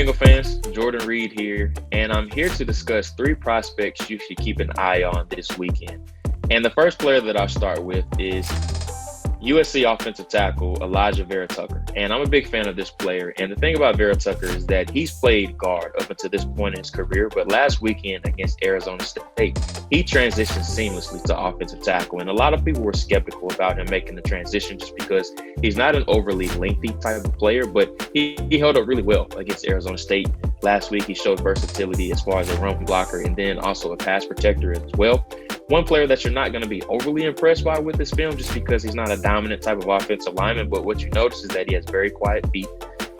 Bengal fans, Jordan Reid here, and I'm here to discuss three prospects you should keep an eye on this weekend. And the first player that I'll start with is USC offensive tackle Vera. And I'm a big fan of this player. And the thing about Vera is that he's played guard up until this point in his career. But last weekend against Arizona State, he transitioned seamlessly to offensive tackle. And a lot of people were skeptical about him making the transition just because he's not an overly lengthy type of player. But he held up really well against Arizona State. Last week, he showed versatility as far as a run blocker and then also a pass protector as well. One player that you're not going to be overly impressed by with this film just because he's not a dominant type of offensive lineman, but what you notice is that he has very quiet feet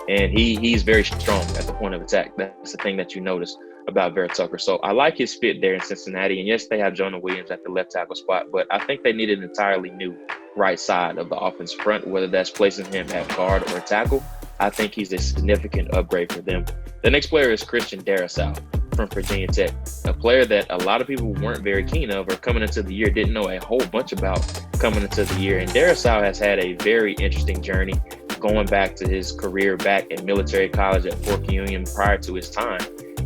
and he's very strong at the point of attack. That's the thing that you notice about Vera. So I like his fit there in Cincinnati. And yes, they have Jonah Williams at the left tackle spot, but I think they need an entirely new right side of the offense front, whether that's placing him at guard or tackle. I think he's a significant upgrade for them. The next player is Christiandarasal from Virginia Tech, a player that a lot of people weren't very keen of or coming into the year didn't know a whole bunch about coming into the year. And Darasal has had a very interesting journey going back to his career back at military college at Fort Union prior to his time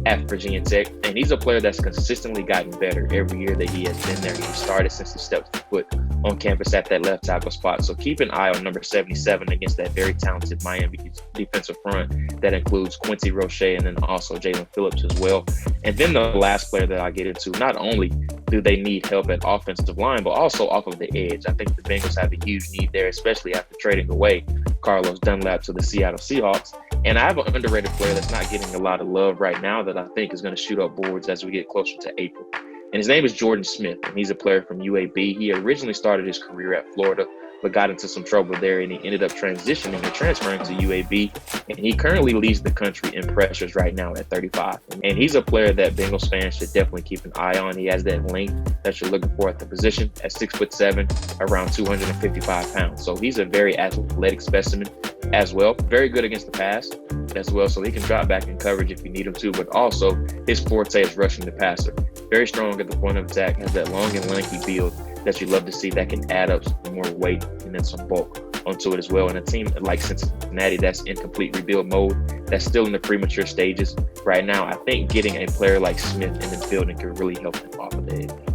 at Virginia Tech. And he's a player that's consistently gotten better every year that he has been there. He started since he stepped foot on campus at that left tackle spot. So keep an eye on number 77 against that very talented Miami defensive front that includes Quincy Roche and then also Jalen Phillips as well. And then the last player that I get into, not only do they need help at offensive line, but also off of the edge. I think the Bengals have a huge need there, especially after trading away Carlos Dunlap to the Seattle Seahawks. And I have an underrated player that's not getting a lot of love right now that I think is going to shoot up boards as we get closer to April. And his name is Jordan Smith, and he's a player from UAB. He originally started his career at Florida, but got into some trouble there, and he ended up transitioning and transferring to UAB. And he currently leads the country in pressures right now at 35. And he's a player that Bengals fans should definitely keep an eye on. He has that length that you're looking for at the position at 6'7", around 255 pounds. So he's a very athletic specimen as well. Very good against the pass as well. So he can drop back in coverage if you need him to, but also his forte is rushing the passer. Very strong at the point of attack, has that long and lanky build that you love to see that can add up some more weight and then some bulk onto it as well. And a team like Cincinnati that's in complete rebuild mode, that's still in the premature stages right now, I think getting a player like Smith in the building could really help them off of the edge.